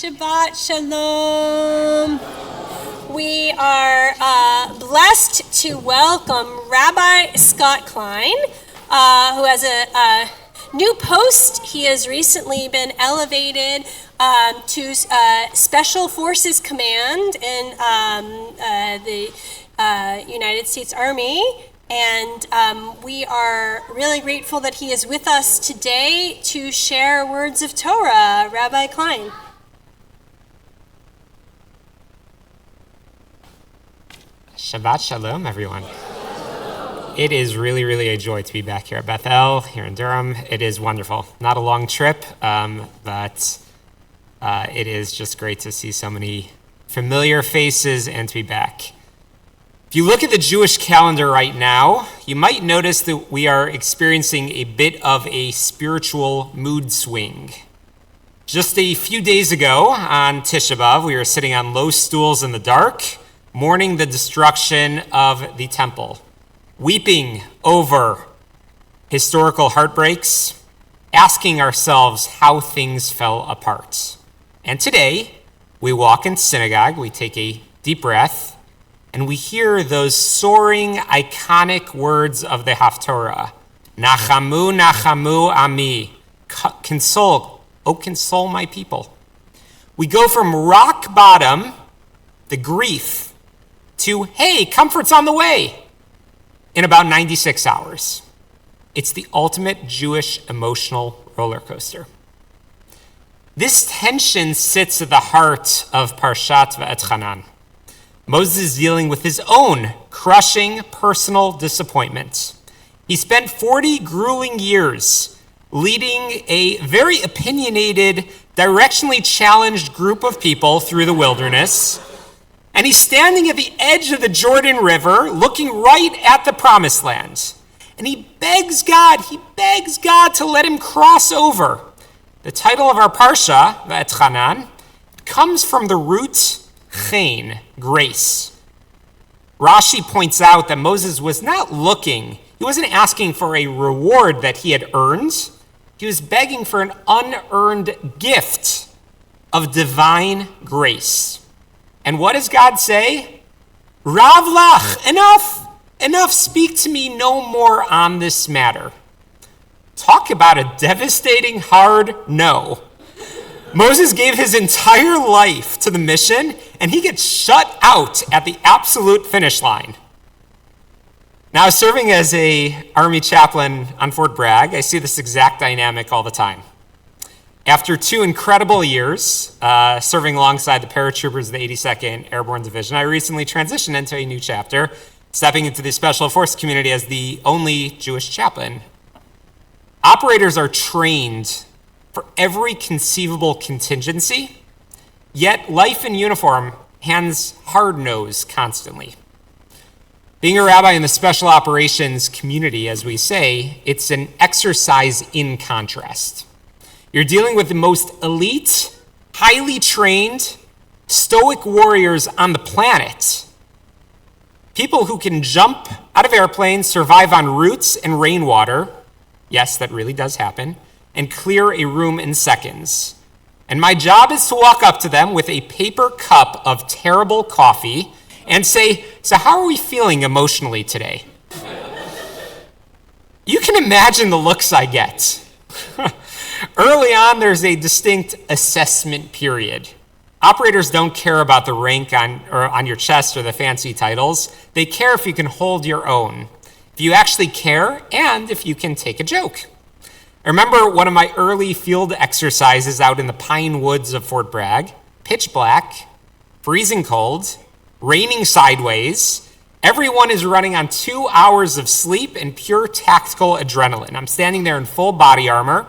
Shabbat Shalom. We are blessed to welcome Rabbi Scott Klein, who has a new post. He has recently been elevated to Special Forces Command in the United States Army. And we are really grateful that he is with us today to share words of Torah. Rabbi Klein. Shabbat Shalom, everyone. It is really a joy to be back here at Bethel, here in Durham. It is wonderful. Not a long trip, but it is just great to see so many familiar faces and to be back. If you look at the Jewish calendar right now, you might notice that we are experiencing a bit of a spiritual mood swing. Just a few days ago on Tisha B'Av, we were sitting on low stools in the dark, mourning the destruction of the temple, weeping over historical heartbreaks, asking ourselves how things fell apart. And today, we walk in synagogue, we take a deep breath, and we hear those soaring, iconic words of the Haftorah. Nachamu, nachamu ami. Console, oh console my people. We go from rock bottom, the grief, to, hey, comfort's on the way, in about 96 hours. It's the ultimate Jewish emotional roller coaster. This tension sits at the heart of Parshat Vaetchanan. Moses is dealing with his own crushing personal disappointment. He spent 40 grueling years leading a very opinionated, directionally challenged group of people through the wilderness. And he's standing at the edge of the Jordan River, looking right at the Promised Land. And he begs God to let him cross over. The title of our Parsha, Vaetchanan, comes from the root chen, grace. Rashi points out that Moses was not looking, he wasn't asking for a reward that he had earned. He was begging for an unearned gift of divine grace. And what does God say? Rav lach, enough, speak to me no more on this matter. Talk about a devastating hard no. Moses gave his entire life to the mission, and he gets shut out at the absolute finish line. Now, serving as an Army chaplain on Fort Bragg, I see this exact dynamic all the time. After 2 incredible years serving alongside the paratroopers of the 82nd Airborne Division, I recently transitioned into a new chapter, stepping into the Special Forces community as the only Jewish chaplain. Operators are trained for every conceivable contingency, yet life in uniform hands hard-nosed constantly. Being a rabbi in the special operations community, as we say, it's an exercise in contrast. You're dealing with the most elite, highly trained, stoic warriors on the planet. People who can jump out of airplanes, survive on roots and rainwater, yes, that really does happen, and clear a room in seconds. And my job is to walk up to them with a paper cup of terrible coffee and say, so how are we feeling emotionally today? You can imagine the looks I get. Early on, there's a distinct assessment period. Operators don't care about the rank on your chest or the fancy titles. They care if you can hold your own, if you actually care, and if you can take a joke. I remember one of my early field exercises out in the pine woods of Fort Bragg, pitch black, freezing cold, raining sideways. Everyone is running on 2 hours of sleep and pure tactical adrenaline. I'm standing there in full body armor,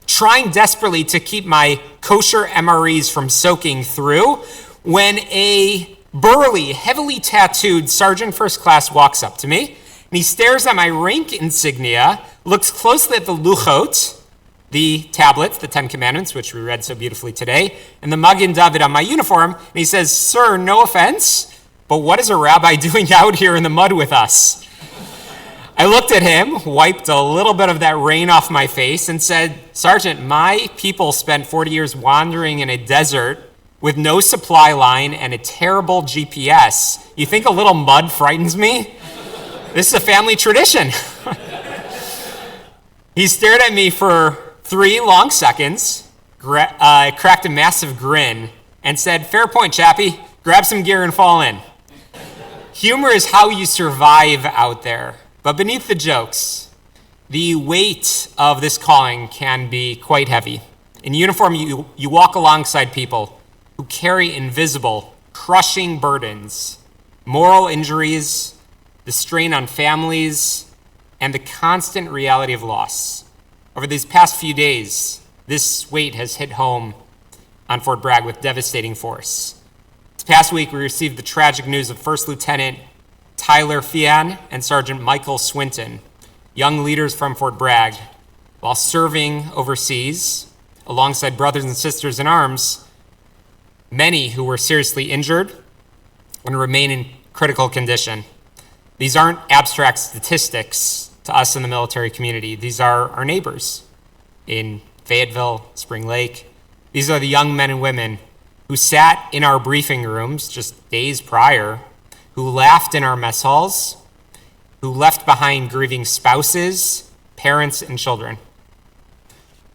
trying desperately to keep my kosher MREs from soaking through, when a burly, heavily tattooed Sergeant First Class walks up to me, and he stares at my rank insignia, looks closely at the luchot, the tablets, the 10 Commandments, which we read so beautifully today, and the Magen David on my uniform, and he says, "Sir, no offense, but what is a rabbi doing out here in the mud with us?" I looked at him, wiped a little bit of that rain off my face, and said, "Sergeant, my people spent 40 years wandering in a desert with no supply line and a terrible GPS. You think a little mud frightens me? This is a family tradition. He stared at me for 3 long seconds, cracked a massive grin, and said, "Fair point, Chappie. Grab some gear and fall in." Humor is how you survive out there. But beneath the jokes, the weight of this calling can be quite heavy. In uniform, you walk alongside people who carry invisible, crushing burdens, moral injuries, the strain on families, and the constant reality of loss. Over these past few days, this weight has hit home on Fort Bragg with devastating force. This past week, we received the tragic news of First Lieutenant Tyler Fian and Sergeant Michael Swinton, young leaders from Fort Bragg, while serving overseas alongside brothers and sisters in arms, many who were seriously injured and remain in critical condition. These aren't abstract statistics to us in the military community. These are our neighbors in Fayetteville, Spring Lake. These are the young men and women who sat in our briefing rooms just days prior, who laughed in our mess halls, who left behind grieving spouses, parents, and children.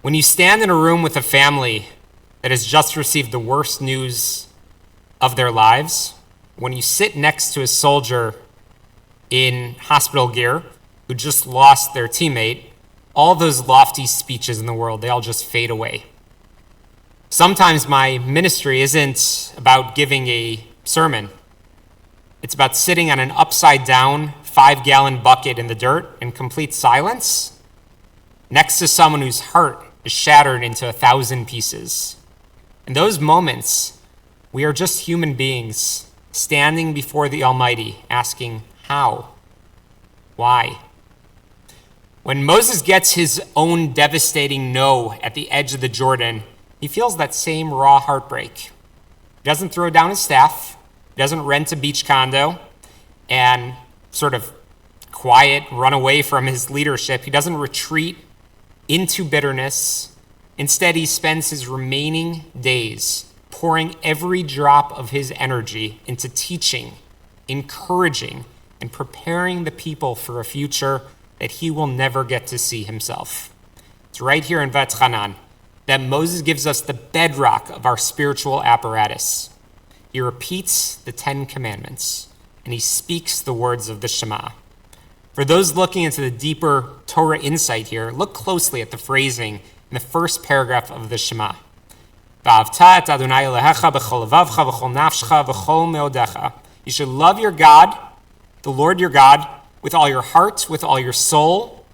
When you stand in a room with a family that has just received the worst news of their lives, when you sit next to a soldier in hospital gear who just lost their teammate, all those lofty speeches in the world, they all just fade away. Sometimes my ministry isn't about giving a sermon. It's about sitting on an upside down 5-gallon bucket in the dirt in complete silence next to someone whose heart is shattered into 1,000 pieces. In those moments, we are just human beings standing before the Almighty asking, how? Why? When Moses gets his own devastating no at the edge of the Jordan, he feels that same raw heartbreak. He doesn't throw down his staff, he doesn't rent a beach condo and sort of quiet, run away from his leadership. He doesn't retreat into bitterness. Instead, he spends his remaining days pouring every drop of his energy into teaching, encouraging, and preparing the people for a future that he will never get to see himself. It's right here in Vaetchanan that Moses gives us the bedrock of our spiritual apparatus. He repeats the 10 Commandments, and he speaks the words of the Shema. For those looking into the deeper Torah insight here, look closely at the phrasing in the first paragraph of the Shema. V'ahavta et Adonai Elohecha b'chol levavcha v'chol nafshecha v'chol meodecha. You should love your God, the Lord your God, with all your heart, with all your soul,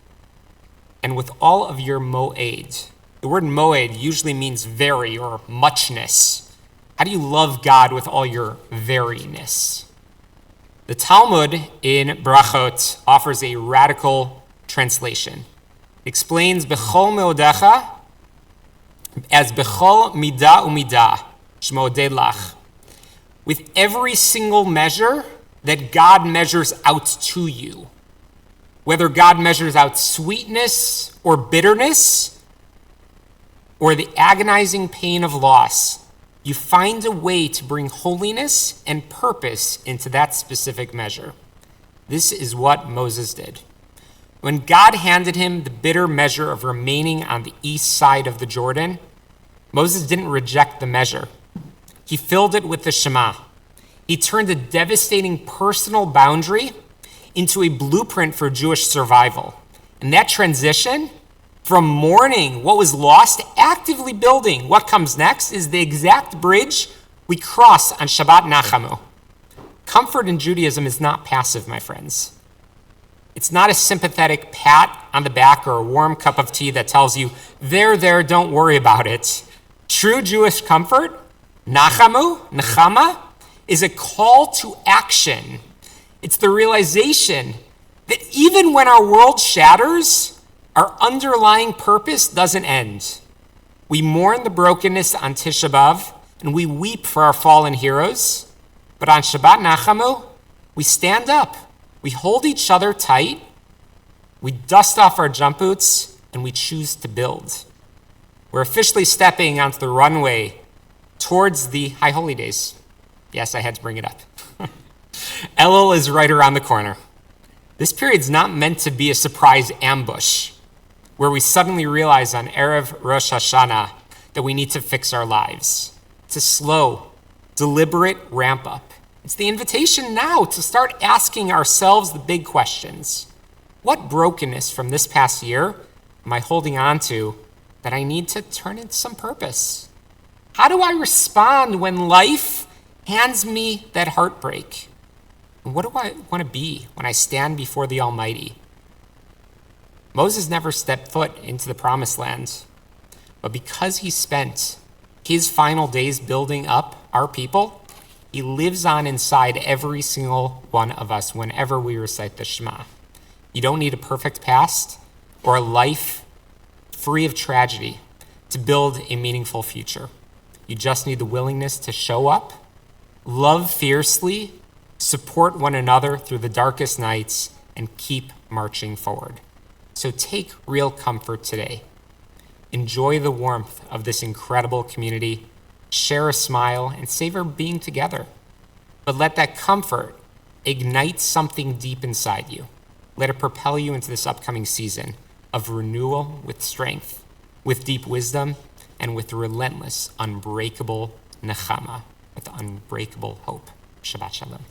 and with all of your moed. The word moed usually means very or muchness. How do you love God with all your veryness? The Talmud in Brachot offers a radical translation. It explains bechol meodecha as bechol midah umidah shmoded lach. With every single measure that God measures out to you, whether God measures out sweetness or bitterness or the agonizing pain of loss, you find a way to bring holiness and purpose into that specific measure. This is what Moses did. When God handed him the bitter measure of remaining on the east side of the Jordan, Moses didn't reject the measure. He filled it with the Shema. He turned a devastating personal boundary into a blueprint for Jewish survival. And that transition from mourning what was lost to actively building what comes next is the exact bridge we cross on Shabbat Nachamu. Comfort in Judaism is not passive, my friends. It's not a sympathetic pat on the back or a warm cup of tea that tells you, there, don't worry about it. True Jewish comfort, Nachamu, Nechama, is a call to action. It's the realization that even when our world shatters, our underlying purpose doesn't end. We mourn the brokenness on Tisha B'Av, and we weep for our fallen heroes. But on Shabbat Nachamu, we stand up. We hold each other tight. We dust off our jump boots, and we choose to build. We're officially stepping onto the runway towards the High Holy Days. Yes, I had to bring it up. Elul is right around the corner. This period's not meant to be a surprise ambush where we suddenly realize on Erev Rosh Hashanah that we need to fix our lives. It's a slow, deliberate ramp up. It's the invitation now to start asking ourselves the big questions. What brokenness from this past year am I holding on to that I need to turn into some purpose? How do I respond when life hands me that heartbreak? And what do I want to be when I stand before the Almighty? Moses never stepped foot into the Promised Land, but because he spent his final days building up our people, he lives on inside every single one of us whenever we recite the Shema. You don't need a perfect past or a life free of tragedy to build a meaningful future. You just need the willingness to show up, love fiercely, support one another through the darkest nights, and keep marching forward. So take real comfort today. Enjoy the warmth of this incredible community, share a smile, and savor being together. But let that comfort ignite something deep inside you. Let it propel you into this upcoming season of renewal with strength, with deep wisdom, and with relentless, unbreakable nechama, with unbreakable hope. Shabbat Shalom.